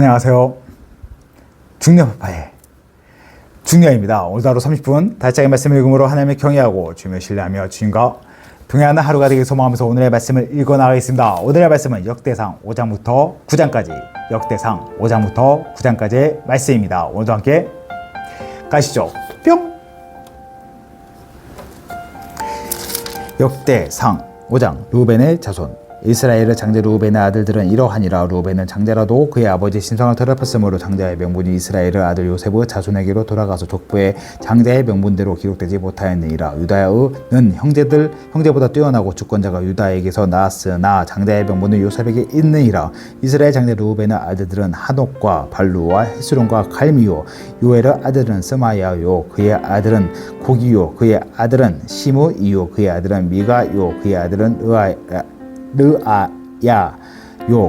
안녕하세요. 중년파파의 중년입니다. 오늘도 하루 30분 달짝의 말씀을 읽음으로 하나님을 경외하고 주님을 신뢰하며 주님과 동행하는 하루가 되길 소망하면서 오늘의 말씀을 읽어나가겠습니다. 오늘의 말씀은 역대상 5장부터 9장까지 역대상 5장부터 9장까지의 말씀입니다. 오늘도 함께 가시죠. 뿅! 역대상 5장 르우벤의 자손. 이스라엘의 장자 르우벤의 아들들은 이러하니라. 르우벤은 장자라도 그의 아버지 신성을 더럽혔으므로 장자의 명분이 이스라엘의 아들 요셉의 자손에게로 돌아가서 족보에 장자의 명분대로 기록되지 못하였느니라. 유다의 형제보다 뛰어나고 주권자가 유다에게서 나았으나 장자의 명분은 요셉에게 있느니라. 이스라엘 장자 르우벤의 아들들은 한옥과 발루와 헤스론과 갈미요. 요엘의 아들은 스마야요. 그의 아들은 고기요. 그의 아들은 시므이요. 그의 아들은 미가요. 그의 아들은 르아야요.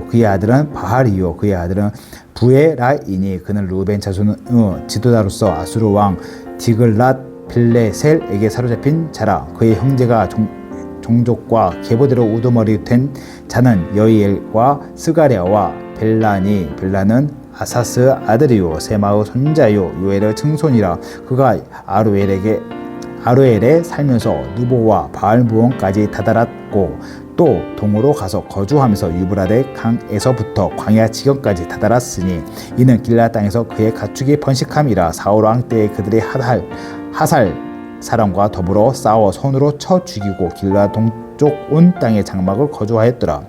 그의 아들은 바할이요. 그의 아들은 부에라이니. 그는 르우벤 자손의 지도자로서 아수르 왕 디글랏 빌레셀에게 사로잡힌 자라. 그의 형제가 종족과 계보대로 우두머리 된 자는 여이엘과 스가랴와 벨라니. 벨라는 아사스 아들이요 세마의 손자요 요엘의 증손이라. 그가 아루엘에 살면서 누보와 바알무온까지 다다랐고 또 동으로 가서 거주하면서 유브라데 강에서부터 광야 지경까지 다다랐으니 이는 길라 땅에서 그의 가축이 번식함이라. 사울 왕 때에 그들이 하살 사람과 더불어 싸워 손으로 쳐 죽이고 길라 동쪽 온 땅의 장막을 거주하였더라.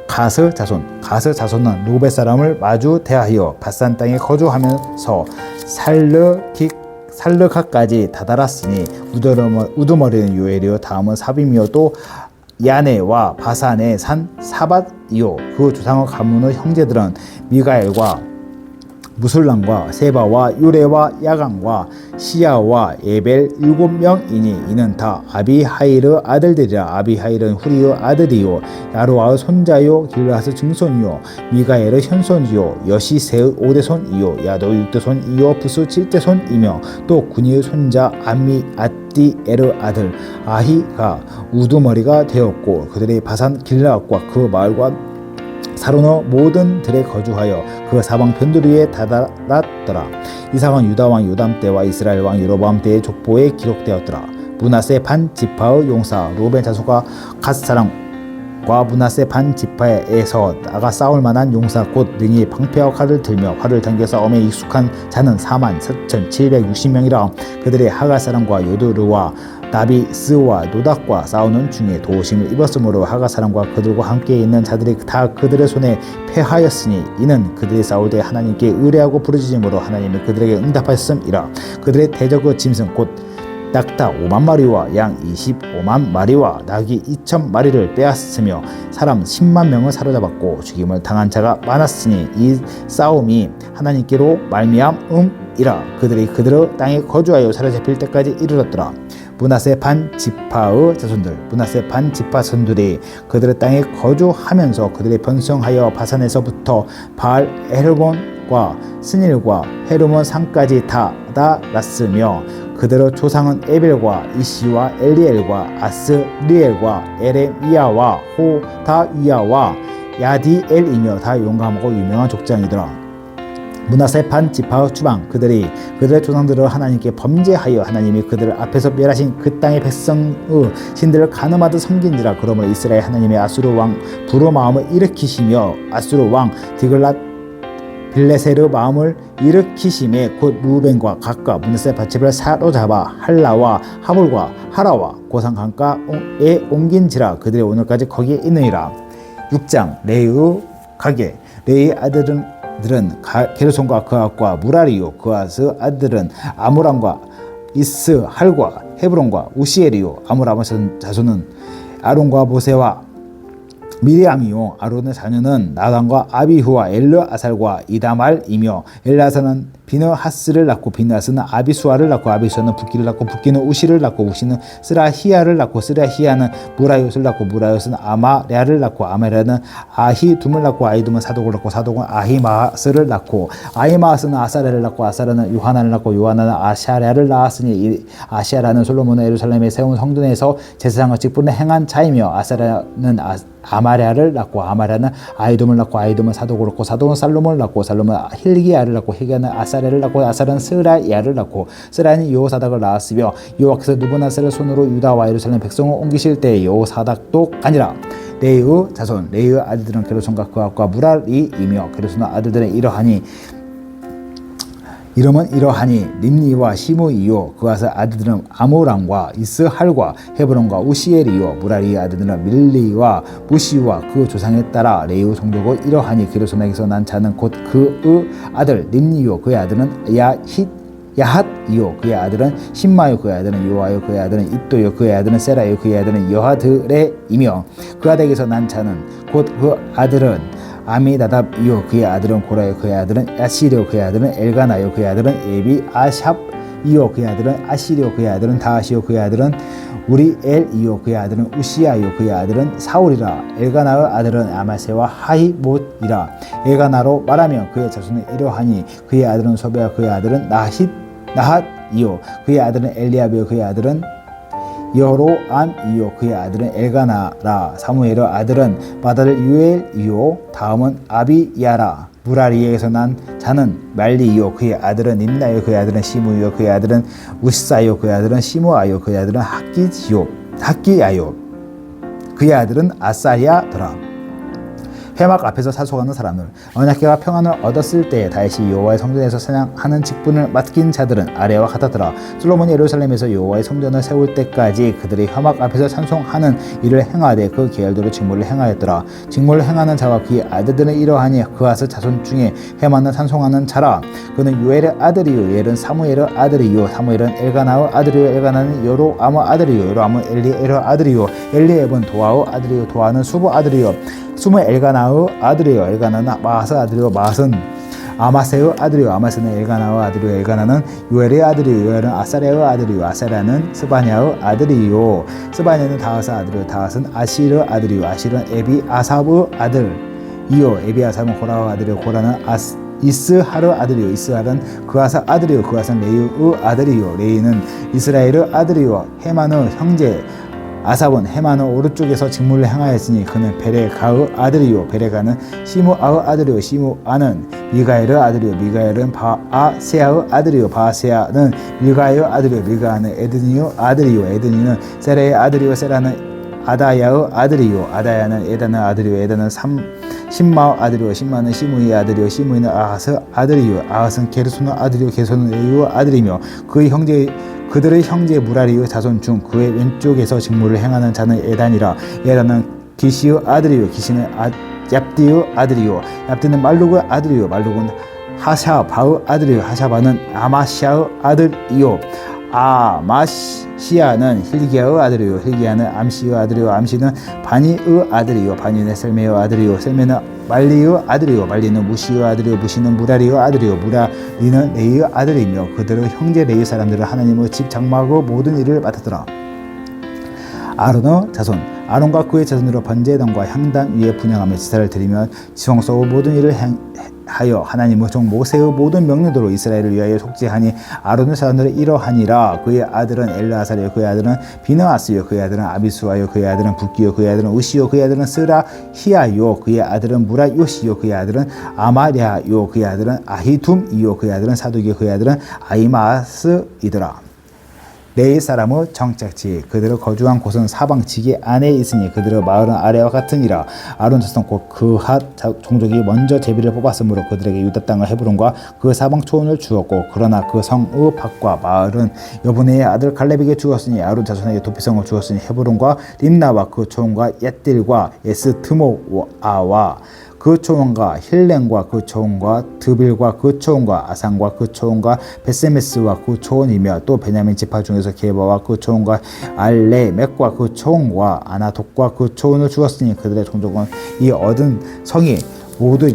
가스 자손은 루벳 사람을 마주 대하여 바산 땅에 거주하면서 살르가까지 다다랐으니 우두머리는 요엘이요 다음은 사빔이요 또 야네와 바산의 산 사밧이요. 그 조상의 가문의 형제들은 미가엘과 무술람과 세바와 유레와 야강과 시야와 에벨 7명이니 이는 다 아비하일의 아들들이라. 아비하일은 후리의 아들이요 야로아의 손자요 길라스 증손이요 미가엘의 현손이요 여시세의 5대손이요 야도의 6대손이요 부스 7대손이며 또 군이의 손자 아띠엘의 아들 아히가 우두머리가 되었고 그들의 바산 길라앗과 그 마을과 사론의 모든 들에 거주하여 그 사방 변두리 위에 다다랐더라. 이삭은 유다 왕 요담 때와 이스라엘 왕 여로보암 때의 족보에 기록되었더라. 므낫세 반 지파의 용사 르우벤 자손과 갓 사람과 므낫세 반 지파에서 나가 싸울 만한 용사 곧 능히 방패와 칼을 들며 활을 당겨 싸움에 익숙한 자는 44,760명이라. 그들의 하갈 사람과 요드르와 나비스와 노닥과 싸우는 중에 도우심을 입었으므로 하가 사람과 그들과 함께 있는 자들이 다 그들의 손에 패하였으니 이는 그들이 싸울 때 하나님께 의뢰하고 부르짖음으로 하나님이 그들에게 응답하였음이라. 그들의 대적의 짐승 곧 낙타 5만 마리와 양 25만 마리와 낙이 2천 마리를 빼앗으며 사람 10만 명을 사로잡았고 죽임을 당한 자가 많았으니 이 싸움이 하나님께로 말미암음이라. 그들이 그들의 땅에 거주하여 사로잡힐 때까지 이르렀더라. 므낫세 반 지파의 자손들 므낫세 반 지파 자손들이 그들의 땅에 거주하면서 그들이 번성하여 바산에서부터 바알 헤르몬과 스닐과 헤르몬 산까지 다다랐으며 그들의 조상은 에벨과 이시와 엘리엘과 아스리엘과 에레미야와 호다위야와 야디엘이며 다 용감하고 유명한 족장이더라. 므낫세 반 지파의 주방 그들의 조상들을 하나님께 범죄하여 하나님이 그들 앞에서 멸하신 그 땅의 백성의 신들을 간음하듯 섬긴지라. 그러므로 이스라엘 하나님의 아수르 왕 부르 마음을 일으키시며 아수르 왕 디글랏 빌레셀의 마음을 일으키심에 곧 르우벤과 갓과 므낫세 밭집을 사로잡아 할라와 하볼과 하라와 고산 강가에 옮긴지라. 그들이 오늘까지 거기에 있느니라. 6장 레이의 가게 레이의 아들은 게르손과 그앗과 무라리요. 그앗의 아들은 아므람과 이스할과 헤브론과 우시엘이요. 아므람의 자손은 아론과 모세와 미리암이요. 아론의 자녀는 나단과 아비후와 엘르아살과 이다말이며 엘르아살은 비느하스를 낳고 비느하스는 아비수아를 낳고 아비수아는 붓기를 낳고 붓기는 우시를 낳고 우시는 스라히야를 낳고 스라히야는 무라요스를 낳고 무라요스는 아마랴를 낳고 아마랴는 아히둠을 낳고 아히둠은 사독을 낳고 사독은 아히마스를 낳고 아히마스는 아사랴를 낳고 아사랴는 요하나를 낳고 요하나는 아샤랴를 낳았으니 이 아샤랴는 솔로몬의 예루살렘에 세운 성전에서 제사장의 직분을 행한 자이며 아사랴는 아마랴를 낳고 아마랴는 아히둠을 낳고 아히둠은 사독을 낳고 사독은 살롬을 낳고 살롬은 힐기야를 낳고 힐기야는 아사랴를 낳고 아사랴는 스라야를 낳고 스라야는 여호사닥을 낳았으며 여호와께서 느부갓네살의 손으로 유다와 예루살렘 백성을 옮기실 때 여호사닥도 아니라 레이의 자손 레이의 아들들은 게르손과 그압과 무랄이이며 게르손의 아들들은 이름은 이러하니 림니와 시므이요 그아스 아들들은 아모람과 이스할과 헤브론과 우시엘이요 무라리의 아들들은 밀리와 무시와 그 조상에 따라 레위 종족은 이러하니 게르손에게서 난 자는 곧 그의 아들 림니요 그의 아들은 야핫이요 그의 아들은 신마요 그의 아들은 요아요 그의 아들은 iddo요 그의 아들은 세라요 그의 아들은 여하드레이며 그 아들에게서 난 자는 곧 그 아들은 아미나답이요 그의 아들은 고라요 그의 아들은 야시리요 그의 아들은 엘가나요 그의 아들은 에비아샵이요 그의 아들은 아시리요 그의 아들은 다하시요 그의 아들은 우리엘이요 그의 아들은 우시야요 그의 아들은 사울이라 엘가나의 아들은 아마세와 하이못이라 엘가나로 말하면 그의 자손은 이러하니 그의 아들은 소베와 그의 아들은 나핫이요 그의 아들은 엘리압이요 그의 아들은 여로암이요 그의 아들은 엘가나라 사무엘의 아들은 바다를 유엘이요 다음은 아비야라 무라리에서 난 자는 말리이요 그의 아들은 림나요 그의 아들은 시므이요 그의 아들은 우시사요 그의 아들은 시므아요 그의 아들은 학기야요 그의 아들은 아사야더라. 회막 앞에서 사속하는 사람들 언약궤가 평안을 얻었을 때에 다시 여호와의 성전에서 사냥하는 직분을 맡긴 자들은 아래와 같았더라. 솔로몬이 예루살렘에서 여호와의 성전을 세울 때까지 그들이 회막 앞에서 찬송하는 일을 행하되 그 계열대로 직무를 행하였더라. 직무를 행하는 자와 그의 아들들은 이러하니 그아스 자손 중에 해만을 찬송하는 자라. 그는 요엘의 아들이요 요엘은 사무엘의 아들이요 사무엘은 엘가나의 아들이요 엘가나는 여로암의 아들이요 여로암은 엘리엘의 아들이요 엘리엘은 도아의 아들이요 도아는 수부 아들이요 수무 엘가나의 아들이요 엘가나는 마아스 아들이요 마아스는 아마세의 아들이요 아마세는 엘가나의 아들이요 엘가나는 요엘의 아들이요 요엘은 아사랴의 아들이요 아사랴는 스바냐의 아들이요 스바냐는 다하스 아들이요 다하스는 아실의 아들이요 아실은 에비아삽의 아들이요 에비아삽은 고라의 아들이요 고라는 이스할의 아들이요 이스할은 그아사 아들이요 그아사는 레이의 아들이요 레이는 이스라엘의 아들이요 헤만의 형제 아삽은 헤만의 오른쪽에서 직무를 행하였으니 그는 베레가의 아들이요 베레가는 시므아의 아들이요 시므아는 미가엘의 아들이요 미가엘은 바아세아의 아들이요 바아세아는 밀가의 아들이요 밀가는 에드니의 아들이요 에드니는 세라의 아들이요 세라는 아다야의 아들이요 아다야는 에단의 아들이요 에단은 신마의 아들이요 신마는 시므이의 아들이요 시므이는 아하스의 아들이요 아하스는 게르손의 아들이요 게르손은 레위의 아들이며 그들의 형제 무라리의 자손 중 그의 왼쪽에서 직무를 행하는 자는 에단이라. 에단은 기시의 아들이요 기시는 얍디의 아들이요 얍디는 말룩의 아들이요 말룩은 하샤바의 아들이요 하샤바는 아마시아의 아들이요 아마시아는 힐기야의 아들이요 힐기야는 암시의 아들이요 암시는 바니의 아들이요 바니는 셀메의 아들이요 셀메는 말리의 아들이요 말리는 무시의 아들이요 무시는 무라리의 아들이요 무라리는 레이의 아들이며 그들의 형제 레이 사람들은 하나님의 집 장막의 모든 일을 맡았더라. 아론의 자손 아론과 그의 자손으로 번제단과 향단 위에 분향하며 제사를 드리며 지성소의 모든 일을 하여 하나님의 종 모세의 모든 명령대로 이스라엘을 위하여 속죄하니 아론의 자손들은 이러하니라. 그의 아들은 엘르아살이요 그의 아들은 비느하스요 그의 아들은 아비수아요 그의 아들은 붓기요 그의 아들은 우시요 그의 아들은 스라히야요 그의 아들은 무라요시요 그의 아들은 아마랴요 그의 아들은 아히둠이요 그의 아들은 사독이요 그의 아들은 아히마스이더라. 레위 사람의 정착지 그들의 거주한 곳은 사방 지기 안에 있으니 그들의 마을은 아래와 같으니라. 아론 자손 곧 그핫 종족이 먼저 제비를 뽑았으므로 그들에게 유다 땅을 헤브론과 그 사방 초원을 주었고 그러나 그 성의 밭과 마을은 여분의 아들 갈렙에게 주었으니 아론 자손에게 도피성을 주었으니 헤브론과 림나와 그 초원과 얏딜과 에스트모아와 그 초원과 힐렌과 그 초원과 드빌과 그 초원과 아산과 그 초원과 베세메스와 그 초원이며 또 베냐민 지파 중에서 게바와 그 초원과 알레멕과 그 초원과 아나독과 그 초원을 주었으니 그들의 종족은 이 얻은 성이 모두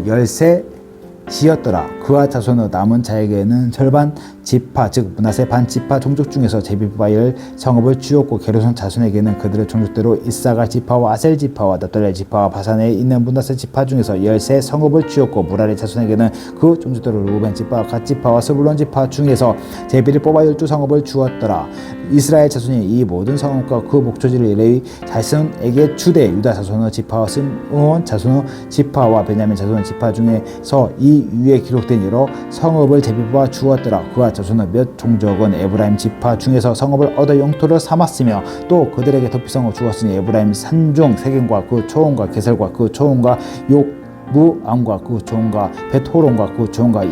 시였더라. 그와 자손의 남은 자에게는 절반 지파 즉 므낫세 반 지파 종족 중에서 제비바엘 성읍을 주었고 게르손 자손에게는 그들의 종족대로 이사갈 지파와 아셀 지파와 납달리 지파와 바산에 있는 므낫세 지파 중에서 13 성읍을 주었고 무라리 자손에게는 그 종족대로 루벤 지파와 갓 지파와 스불론 지파 중에서 제비를 뽑아 12 성읍을 주었더라. 이스라엘 자손이 이 모든 성읍과 그 목초지를 레위 자손에게 주되 유다 자손의 지파와 스므온 자손의 지파와 베냐민 자손의 지파 중에서 이 위에 기록된 여러 성읍을 제비뽑아 주었더라. 그와 자손의 몇 종족은 에브라임 지파 중에서 성읍을 얻어 영토를 삼았으며 또 그들에게 덮이성을 주었으니 에브라임 산중 세겜과 그 초원과 게셀과 그 초원과 욕무암과 그 초원과 벳호론과 그 초원과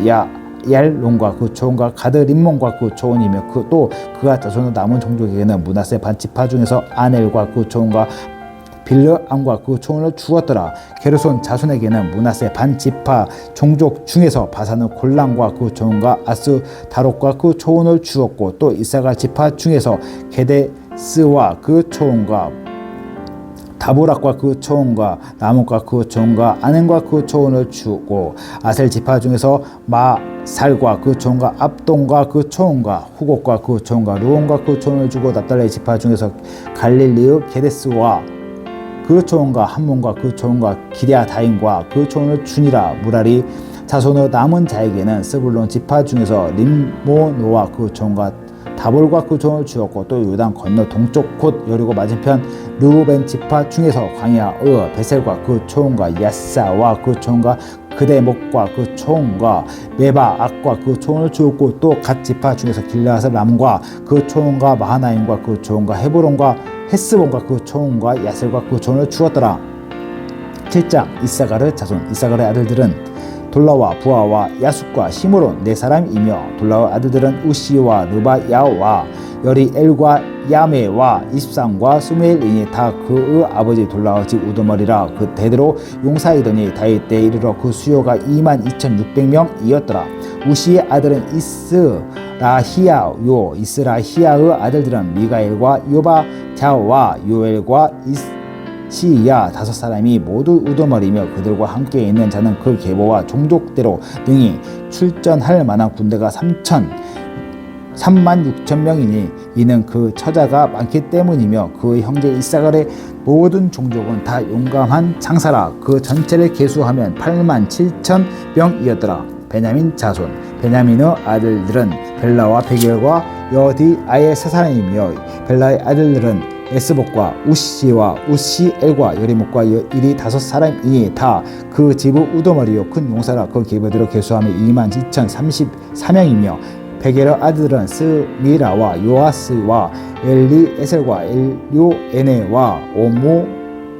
얄론과 그 초원과 가드림몬과 그 초원이며 또 그가 자손의 남은 종족에게는 므낫세 반 지파 중에서 아넬과 그 초원과 빌르암과 그 초원을 주었더라. 게르손 자손에게는 므낫세 반 지파 종족 중에서 바산의 골란과 그 초원과 아스다롯과 그 초원을 주었고 또 이사갈 지파 중에서 게데스와 그 초원과 다보락과 그 초원과 나뭇과 그 초원과 아넨과 그 초원을 주고 아셀 지파 중에서 마살과 그 초원과 압동과 그 초원과 후곡과 그 초원과 루온과 그 초원을 주고 납달리 지파 중에서 갈릴리의 게데스와 그 초원과 함몬과 그 초원과 기랴다임과 그 초원을 주니라. 무라리 자손의 남은 자에게는 스불론 지파 중에서 림모노와 그 초원과 다볼과 그 초원을 주었고 또 요단 건너 동쪽 곧 여리고 맞은편 르우벤 지파 중에서 광야의 베셀과 그 초원과 야사와 그 초원과 그대목과 그 초원과 메바악과 그 초원을 주었고 또 갓 지파 중에서 길르앗의 람과 그 초원과 마하나임과 그 초원과 헤브론과 헤스본과 그 초원과 야셀과 그 초원을 주었더라. 7장 이사갈의 자손. 이사갈의 아들들은 돌라와 부하와 야숫과 시므론 4사람이며 돌라의 아들들은 우시와 르바야와 여리엘과 야메와 이십삼과 스무엘이니 다 그의 아버지 돌라의 집 우두머리라. 그 대대로 용사이더니 다윗 때에 이르러 그 수요가 22,600명이었더라. 우시의 아들은 이스라히야의 아들들은 미가엘과 요바자와 요엘과 시야 5사람이 모두 우두머리며 그들과 함께 있는 자는 그 계보와 종족대로 등이 출전할 만한 군대가 36,000명이니 이는 그 처자가 많기 때문이며 그 형제 이사갈의 모든 종족은 다 용감한 장사라. 그 전체를 계수하면 87,000명이었더라. 베냐민 자손. 베냐민의 아들들은 벨라와 베겔과 여디아의 3사람이며 벨라의 아들들은 에스복과 우시와 우시엘과 여리목과 일이 5사람이니 다 그 집의 우두머리요 큰 용사라. 그 계보대로 계수하면 22,034명이며 베겔의 아들들은 스미라와 요아스와 엘리에셀과 엘요에네와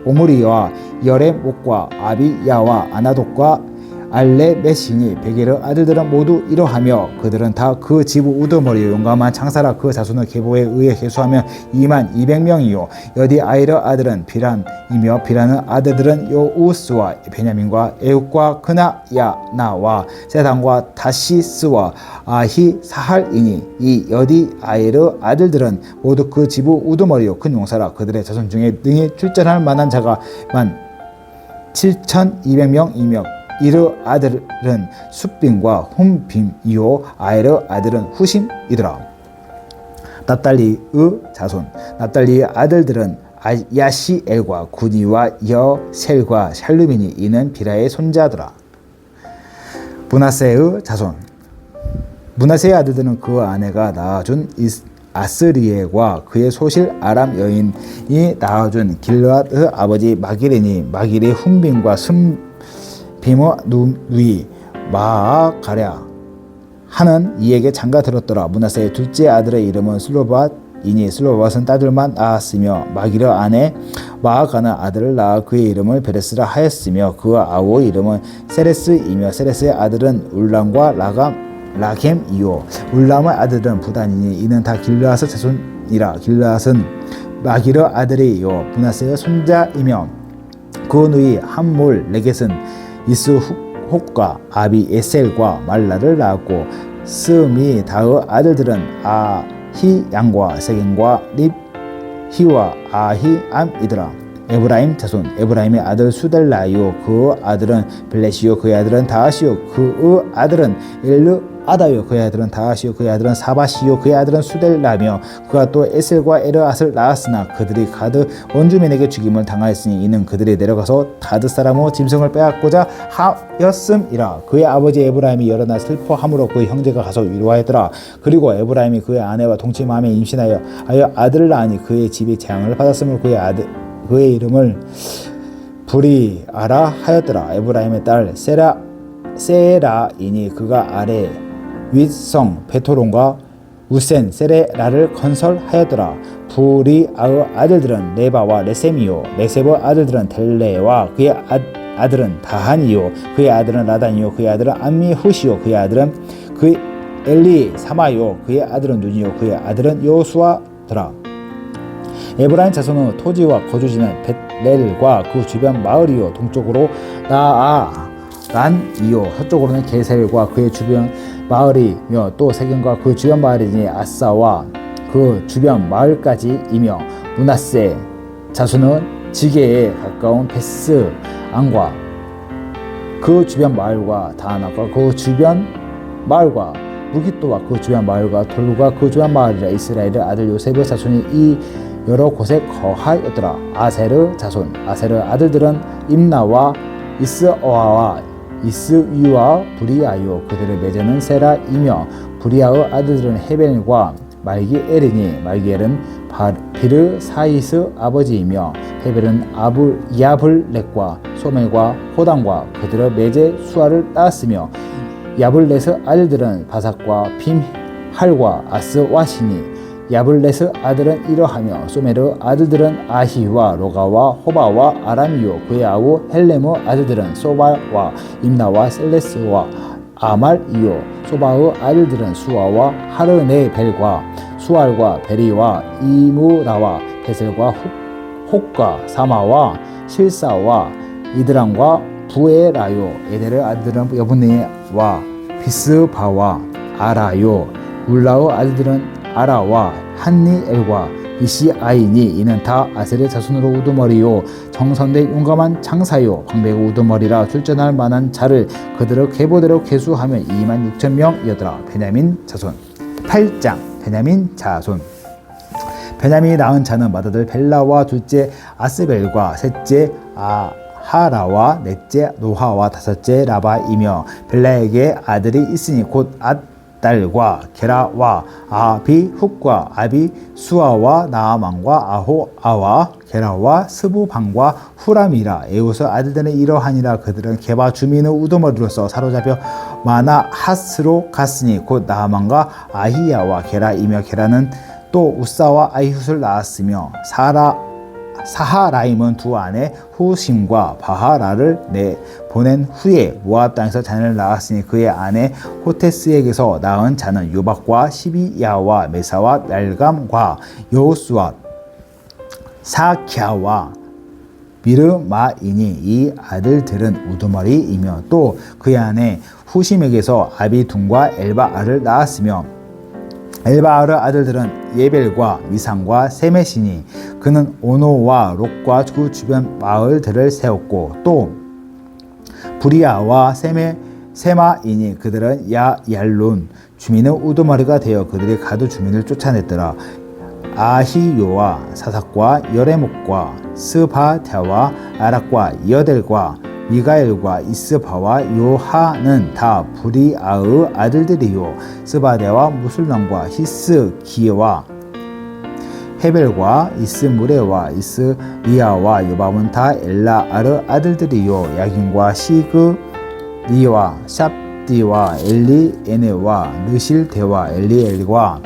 오므리와 여레목과 아비야와 아나독과 알레메시니 베겔의 아들들은 모두 이러하며 그들은 다 그 지부 우두머리요 용감한 장사라. 그 자손의 계보에 의해 계수하면 22,000명이요 여디아일의 아들은 비란이며 비란의 아들들은 여우스와 베냐민과 에욱과 그나야나와 세단과 다시스와 아히사할이니 이 여디아일의 아들들은 모두 그 지부 우두머리요 큰 용사라. 그들의 자손 중에 능히 출전할 만한 자가만 7,200명이며 이르 아들은 숫빔과 훔빔이요 아엘의 아들은 후심이더라. 납달리의 자손. 납달리의 아들들은 야시엘과 구니와 여셀과 샬루민이 이는 비라의 손자더라. 므낫세의 자손. 므낫세의 아들들은 그 아내가 낳아준 아스리엘과 그의 소실 아람 여인이 낳아준 길르앗의 아버지 마길이니 마길이 훔빔과 빔의 누이 마아가랴 하는 이에게 장가 들었더라. 므낫세의 둘째 아들의 이름은 슬로밧이니 슬로밧은 딸들만 낳았으며 마길의 아내 마아가는 아들을 낳아 그의 이름을 베레스라 하였으며 그 아우의 이름은 세레스이며 세레스의 아들은 울람과 라겜이요 울람의 아들은 부단이니 이는 다 길르앗의 자손이라. 길르앗은 마길의 아들이요 므낫세의 손자이며 그 누이 함몰 레겟은 이스혹과 아비에셀과 말라를 낳았고 스미다의 아들들은 아히양과 세겜과 립히와 아히암이더라. 에브라임 자손 에브라임의 아들 수델라요 그 아들은 블레시요 그의 아들은 다하시요 그의 아들은 엘르아다요 그의 아들은 다하시요 그의 아들은 사바시요 그의 아들은 수델라며 그가 또 에셀과 에르앗을 낳았으나 그들이 가드 원주민에게 죽임을 당하였으니 이는 그들이 내려가서 가드 사람의 짐승을 빼앗고자 하였음이라. 그의 아버지 에브라임이 일어나 슬퍼함으로 그의 형제가 가서 위로하였더라. 그리고 에브라임이 그의 아내와 동침함에 임신하여 아들을 낳으니 그의 집이 재앙을 받았으므로 그의 이름을 브리아라 하였더라. 에브라임의 딸 세라이니 그가 아래 윗성 베토론과 우센 세레라를 건설하였더라. 브리아의 아들들은 레바와 레셈이요 레셈의 아들들은 델레와 그의 아들은 다한이요 그의 아들은 라단이요 그의 아들은 암미후시요 그의 아들은 그의 엘리사마요 그의 아들은 눈이요 그의 아들은 여호수아더라. 에브라임 자손의 토지와 거주지는 벳렐과 그 주변 마을이요 동쪽으로 나아란이요 서쪽으로는 게셀과 그의 주변 마을이며 또 세겜과 그 주변 마을이니 아사와 그 주변 마을까지이며 므낫세 자손은 지게에 가까운 베스안과 그 주변 마을과 다하나과 그 주변 마을과 무기또와 그 주변 마을과 돌루가 그 주변 마을이라. 이스라엘의 아들 요셉의 자손이 이 여러 곳에 거하였더라. 아세르 자손 아세르 아들들은 임나와 이스어아와 이스위와 브리아요 그들의 매제는 세라이며 브리아의 아들들은 헤벨과 말기엘이니 말기엘은 비르 사이스 아버지이며 헤벨은 야블렛과 소멜과 호담과 그들의 매제 수아를 낳았으며 야블렛의 아들들은 바삭과 빔할과 아스와시니 야블렛의 아들은 이러하며 소멜의 아들들은 아히와 로가와 호바와 아람이요 그의 아우 헬렘의 아들들은 소바와 임나와 셀레스와 아말이요 소바의 아들들은 수아와 하르네벨과 수알과 베리와 이무라와 베셀과 혹과 사마와 실사와 이드람과 부에라요. 에델의 아들들은 여분네와 비스바와 아라요. 울라의 아들들은 아라와 한니엘과 이시아이니 이는 다 아셀의 자손으로 우두머리요 정선된 용감한 장사요 광배고 우두머리라. 출전할 만한 자를 그들의 계보대로 계수하면 26,000명이었더라. 베냐민 자손 8장 베냐민 자손. 베냐민이 낳은 자는 맏아들 벨라와 둘째 아스벨과 셋째 아하라와 넷째 노하와 다섯째 라바이며 벨라에게 아들이 있으니 곧 딸과 게라와 아비훅과 아비수아와 나아만과 아호아와 게라와 스부방과 후람이라. 에웃의 아들들은 이러하니라. 그들은 게바 주민의 우두머리로서 사로잡혀 마나핫스로 갔으니 곧 나아만과 아히야와 게라이며 게라는 또 우사와 아이훗을 낳았으며 사하라임은 두 아내 후심과 바하라를 보낸 후에 모압 땅에서 자녀를 낳았으니 그의 아내 호테스에게서 낳은 자는 요박과 시비야와 메사와 날감과 여호수아 사캬와 미르마이니 이 아들들은 우두머리이며 또 그의 아내 후심에게서 아비둔과 엘바알을 낳았으며 엘바알의 아들들은 예벨과 미상과 세메시니 그는 오노와 롯과 그 주변 마을들을 세웠고 또 브리아와 세마이니 그들은 야얄론 주민의 우두머리가 되어 그들이 가드 주민을 쫓아냈더라. 아히요와 사삭과 여레목과 스바랴와 아락과 여델과 미가엘과 이스바와 요하는 다 브리아의 아들들이요 스바랴와 무술람과 히스기와 헤벨과 이스무레와 이스리아와 요밤은 다 엘라아르 아들들이요 야긴과 시그리와 샵디와 엘리에네와 르실데와 엘리엘과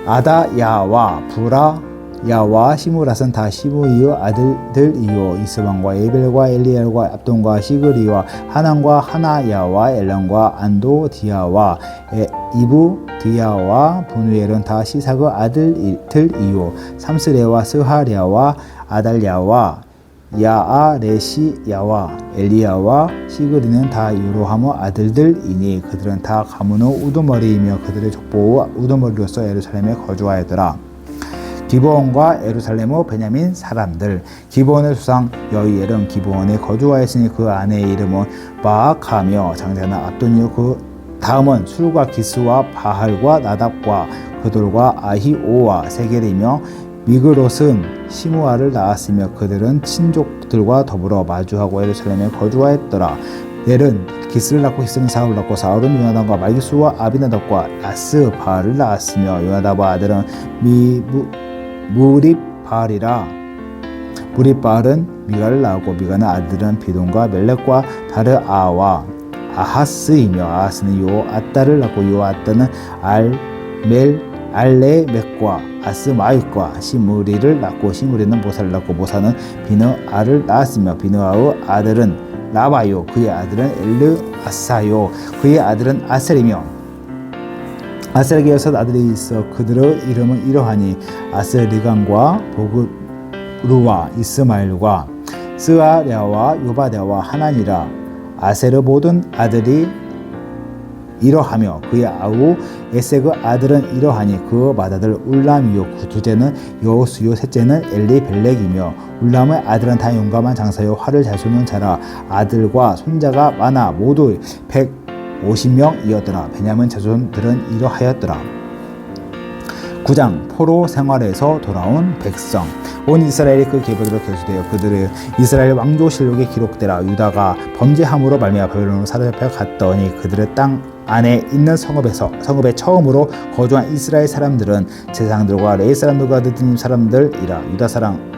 아다야와 브라야와 시무랏은 다 시므이의 아들들이요 이스방과 에벨과 엘리엘과 압돈과 시그리와 하난과 하나야와 엘란과 안도디아와 이브디아와 분우엘은 다 시삭의 아들들이요 삼스레와 스하랴와 아달랴와 야아레시야와 엘리야와 시그리는 다 요로함의 아들들이니 그들은 다 가문의 우두머리이며 그들의 족보의 우두머리로서 예루살렘에 거주하였더라. 기브온과 예루살렘의 베냐민 사람들. 기브온의 조상 여이엘은 기브온에 거주하였으니 그 아내의 이름은 마아카며 장자는 압돈이요 그 다음은 술과 기스와 바할과 나답과 그돌과 아히오와 세겔이며 미그롯은 시므아를 낳았으며 그들은 친족들과 더불어 마주하고 예루살렘에 거주하였더라. 넬은 기스를 낳고 기스는 사울을 낳고 사울은 요나단과 말기수와 아비나답과 아스바알을 낳았으며 요나답의 아들은 무립바알이라. 무립바알은 미가를 낳았고 미가는 아들은 비돈과 멜렉과 다르아와 아하스이며 아하스는 요아따를 낳고 요아따는 알레멕과 아스마윗과 시므리를 낳고 시므리는 모사를 낳고 모사는 비느아를 낳았으며 비느아의 아들은 라바요 그의 아들은 엘르아사요 그의 아들은 아셀이며 아셀에게 여섯 아들이 있어 그들의 이름은 이러하니 아스리간과 보그루와 이스마엘과 스아랴와 요바랴와 하나니라. 아셀의 모든 아들이 이러하며 그의 아우 에색의 아들은 이러하니 그 맏아들 울람이요 그 둘째는 여호수요 셋째는 엘리벨렉이며 울람의 아들은 다 용감한 장사요 활을 잘 쏘는 자라. 아들과 손자가 많아 모두 150명이었더라. 베냐민 자손들은 이러하였더라. 9장 포로 생활에서 돌아온 백성. 온 이스라엘이 그 계보대로 계수되어 그들의 이스라엘 왕조실록에 기록되라. 유다가 범죄함으로 말미암아 바벨론으로 사로잡혀 갔더니 그들의 땅 안에 있는 성읍에 처음으로 거주한 이스라엘 사람들은 제사장들과 레위 사람들과 느드님 사람들이라.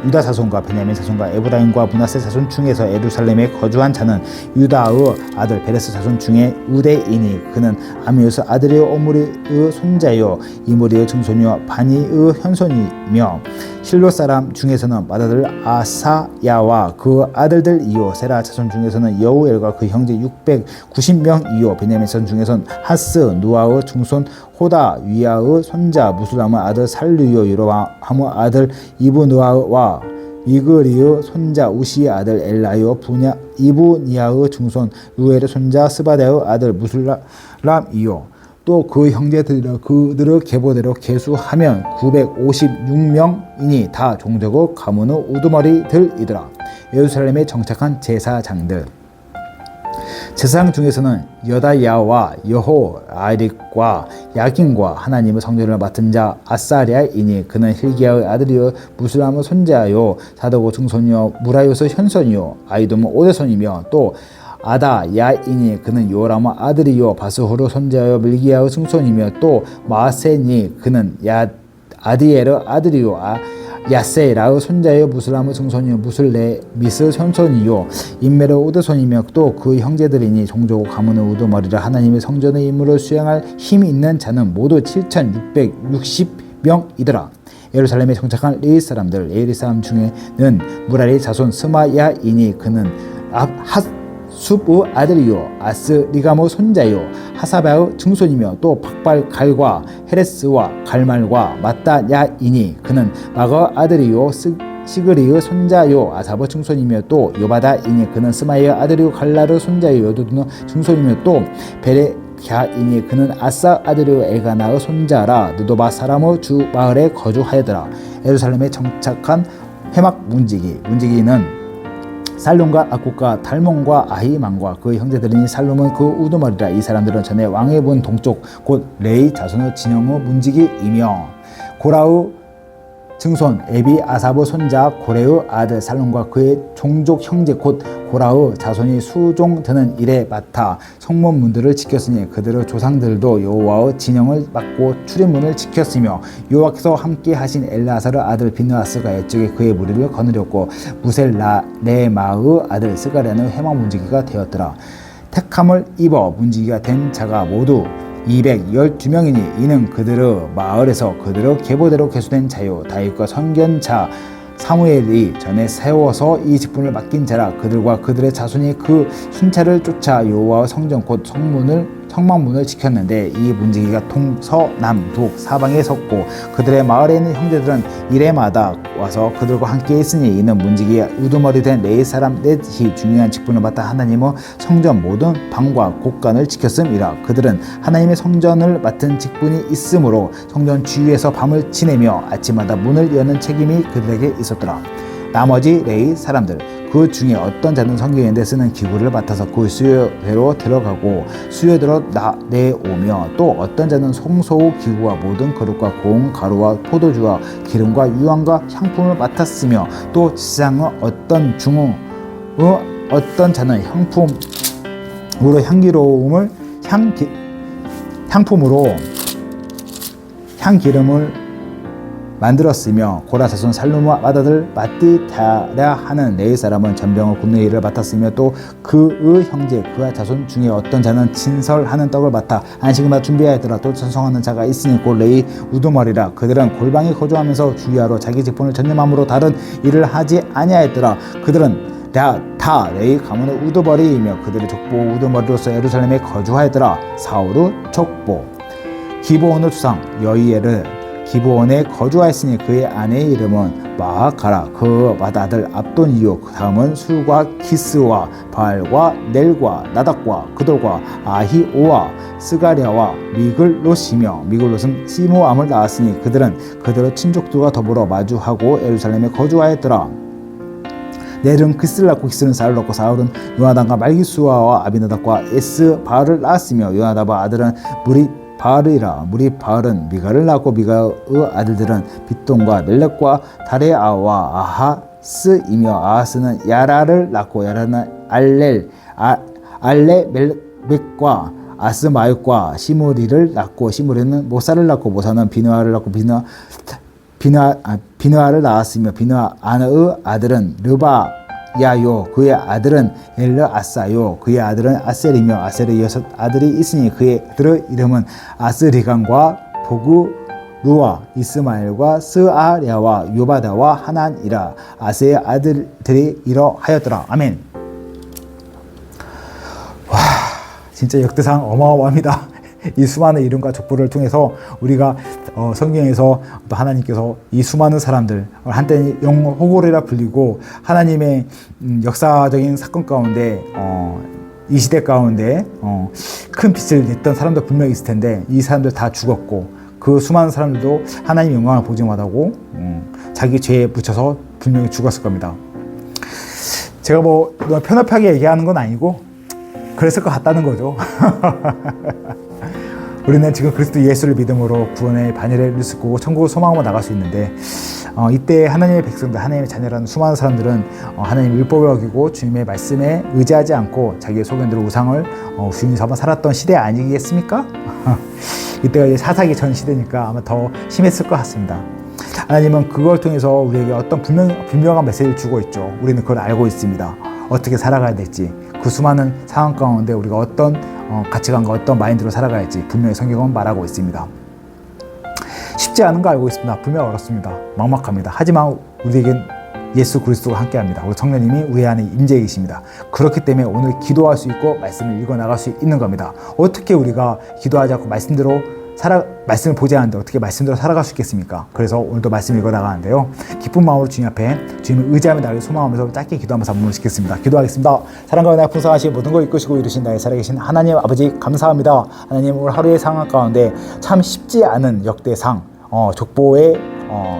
유다 자손과 베냐민 자손과 에브라임과 므낫세 자손 중에서 예루살렘에 거주한 자는 유다의 아들 베레스 자손 중에 우대이니 그는 아미우스 아들이요 오므리의 손자요 이므리의 증손이요 바니의 현손이며 실로 사람 중에서는 맏아들 아사야와 그 아들들이요 세라 자손 중에서는 여우엘과 그 형제 690명이요 베냐민 자손 중에서는 하스 누아의 증손 호다 위아의 손자 무술람의 아들 살류요 여로함의 아들 이브누아와 미그리의 손자 우시의 아들 엘라요 이브니아의 증손 루엘의 손자 스바다의 아들 무술람이요 또 그 형제들이라. 그들의 계보대로 계수하면 956명이니 다 종족의 가문의 우두머리들이더라. 예루살렘에 정착한 제사장들. 제사장 중에서는 여다야와 여호아릭과 야긴과 하나님의 성전을 맡은 자 아사랴이니 그는 힐기야의 아들이요 무술람의 손자요 사도고 증손이요 무라요의 현손이요 아이돔의 오대손이며 또 아다야이니 그는 요람의 아들이요 바스후르 손자요 밀기야의 증손이며 또 마세니 그는 아디엘의 아들이요 야세라의 손자요 무술람의 증손이요 무술레미스 현손이요 인멜의 우드손이며 또 그 형제들이니 종족 가문의 우두머리라. 하나님의 성전의 임무를 수행할 힘이 있는 자는 모두 7660명이더라. 예루살렘에 정착한 레위 사람들. 레위 사람 중에는 무라리 자손 스마야이니 그는 숲의 아들이요 아스리감의 손자요 하사바의 증손이며 또 박발갈과 헤레스와 갈말과 마따야이니 그는 마거의 아들이요 시그리의 손자요 아사의 증손이며 또 요바다이니 그는 스마이의 아들이요 갈라의 손자요 여두둔의 증손이며 또 베레갸이니 그는 아사 아들이요 엘가나의 손자라. 느도바 사람의 주 마을에 거주하였더라. 예루살렘에 정착한 회막 문지기는 살룸과 아쿠과 달몬과 아히만과 그 형제들이니 살룸은 그 우두머리라. 이 사람들은 전에 왕의 본 동쪽 곧 레이 자손의 진영의 문지기이며 고라의 증손 에비 아삽의 손자 고레의 아들 살룸과 그의 종족 형제 곧 고라의 자손이 수종 드는 일에 맡아 성문문들을 지켰으니 그들의 조상들도 여호와의 진영을 맡고 출입문을 지켰으며 여호와께서 함께 하신 엘라사의 아들 비느하스가 옛적에 그의 무리를 거느렸고 무셀레마의 아들 스가랴는 회막 문지기가 되었더라. 택함을 입어 문지기가 된 자가 모두 212명이니 이는 그들의 마을에서 그들의 계보대로 계수된 자요 다윗과 선견자 사무엘이 전에 세워서 이 직분을 맡긴 자라. 그들과 그들의 자손이 그 순찰을 쫓아 여호와의 성전 곧 성문을 성막문을 지켰는데 이 문지기가 동서남 북 사방에 섰고 그들의 마을에 있는 형제들은 이래마다 와서 그들과 함께 있으니 이는 문지기의 우두머리 된 레위 사람 넷이 중요한 직분을 맡아 하나님의 성전 모든 방과 곳간을 지켰음이라. 그들은 하나님의 성전을 맡은 직분이 있으므로 성전 주위에서 밤을 지내며 아침마다 문을 여는 책임이 그들에게 있었더라. 나머지 레위 사람들 그 중에 어떤 자는 성경에 쓰는 기구를 맡아서 그 수요대로 들어가고 수요대로 내오며 또 어떤 자는 송소우 기구와 모든 그릇과 고운 가루와 포도주와 기름과 유황과 향품을 맡았으며 또 지상의 어떤 중의 어떤 자는 향품으로 향품으로 향기름을 만들었으며 고라 자손 살루마 맏아들 마띠다라 하는 레위 사람은 전병을 굽는 일을 맡았으며 또 그의 형제 그와 자손 중에 어떤 자는 진설하는 떡을 맡아 안식일마다 준비하였더라. 또 전성하는 자가 있으니 곧 레위 우두머리라. 그들은 골방에 거주하면서 주야로 자기 직분을 전념함으로 다른 일을 하지 아니하였더라. 그들은 다 레위 가문의 우두머리이며 그들의 족보 우두머리로서 예루살렘에 거주하였더라. 사울의 족보 기브온의 주상 여이엘은 기브온에 거주하였으니 그의 아내의 이름은 마아가라. 그 맏아들 압돈이요 그 다음은 술과 기스와 바알과 넬과 나닥과 그돌과 아히오와 스가랴와 미글롯이며 미글롯은 시모암을 낳았으니 그들은 그들의 친족들과 더불어 마주하고 예루살렘에 거주하였더라. 넬은 기스를 낳고 기스는 사울을 낳고 사울은 요나단과 말기수아와 아비나답과 에스바알을 낳았으며 요나답의 아들은 무리 바알은 미가를 낳고 미가의 아들들은 빗돈과 멜렉과 다레아와 아하스이며 아하스는 야라를 낳고 야라는 알레멜렉과 아스마옅과 시므리를 낳고 시므리는 모사를 낳고 모사는 비느아를 낳고 비느아를 낳았으며 비느아의 아들은 르바야요 그의 아들은 엘르아사요 그의 아들은 아셀이며 아셀의 6 아들이 있으니 그들의 이름은 아스리간과 보그루와 이스마엘과 스아랴와 요바다와 하난이라. 아세의 아들들이 이러하였더라. 아멘. 와, 진짜 역대상 어마어마합니다. 이 수많은 이름과 족보를 통해서 우리가 성경에서 또 하나님께서 이 수많은 사람들 한때는 영호골이라 불리고 하나님의 역사적인 사건 가운데 이 시대 가운데 큰 빛을 냈던 사람도 분명히 있을 텐데 이 사람들 다 죽었고 그 수많은 사람들도 하나님의 영광을 보지 못하고 자기 죄에 묻혀서 분명히 죽었을 겁니다. 제가 뭐 편협하게 얘기하는 건 아니고 그랬을 것 같다는 거죠. 우리는 지금 그리스도 예수를 믿음으로 구원의 반열에 이르고 천국을 소망하고 나갈 수 있는데 이때 하나님의 백성들, 하나님의 자녀라는 수많은 사람들은 하나님의 율법을 어기고 주님의 말씀에 의지하지 않고 자기의 소견대로 우상을 주인이 삼아 살았던 시대 아니겠습니까? 이때가 이제 사사기 전 시대니까 아마 더 심했을 것 같습니다. 하나님은 그걸 통해서 우리에게 어떤 분명한 메시지를 주고 있죠. 우리는 그걸 알고 있습니다. 어떻게 살아가야 될지, 그 수많은 상황 가운데 우리가 어떤 가치관과 어떤 마인드로 살아가야 할지 분명히 성경은 말하고 있습니다. 쉽지 않은 거 알고 있습니다. 분명 어렵습니다. 막막합니다. 하지만 우리에겐 예수 그리스도가 함께합니다. 우리 성령님이 우리 안에 임재해 계십니다. 그렇기 때문에 오늘 기도할 수 있고 말씀을 읽어나갈 수 있는 겁니다. 어떻게 우리가 기도하지 않고 말씀을 보지 않는데 어떻게 말씀대로 살아갈 수 있겠습니까? 그래서 오늘도 말씀 읽어나가는데요. 기쁜 마음으로 주님 앞에 주님을 의지하며 나를 소망하면서 짧게 기도하면서 한번 시겠습니다. 기도하겠습니다. 사랑과 은혜가 풍성하신 모든 걸 이끄시고 이루신 나의 살아계신 하나님 아버지 감사합니다. 하나님 오늘 하루의 상황 가운데 참 쉽지 않은 역대상 족보의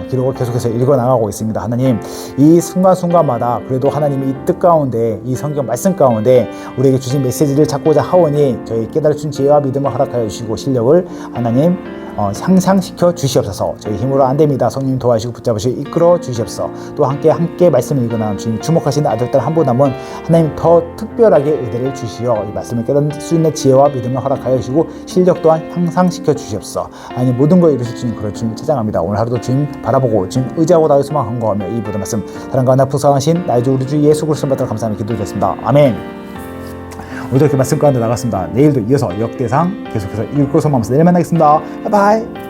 기록을 계속해서 읽어나가고 있습니다. 하나님 이 순간순간마다 그래도 하나님이 이 뜻 가운데 이 성경 말씀 가운데 우리에게 주신 메시지를 찾고자 하오니 저희 깨달은 지혜와 믿음을 허락하여 주시고 실력을 하나님 향상시켜 주시옵소서. 저희 힘으로 안 됩니다. 성령 도와주시고 붙잡으시고 이끌어 주시옵소서. 또 함께 말씀을 읽어나가는 주님 주목하시는 아들 딸 한 분 한 분 하나님 더 특별하게 은혜를 주시어 이 말씀을 깨닫을 수 있는 지혜와 믿음을 허락하여 주시고 실력 또한 향상시켜 주시옵소서. 아니 모든 걸 이루실 주님 그럴 주님 찬양합니다. 오늘 하루도 주님 바라보고 주님 의지하고 나의 소망 간구하며 이 모든 말씀 사랑과 하나 풍성하신 나의 주 우리 주 예수 그리스도 받들어 감사하며 기도드렸습니다. 아멘. 오늘도 이렇게 말씀 가운데 나갔습니다. 내일도 이어서 역대상 계속해서 읽고 소망하면서 내일 만나겠습니다. 바이바이.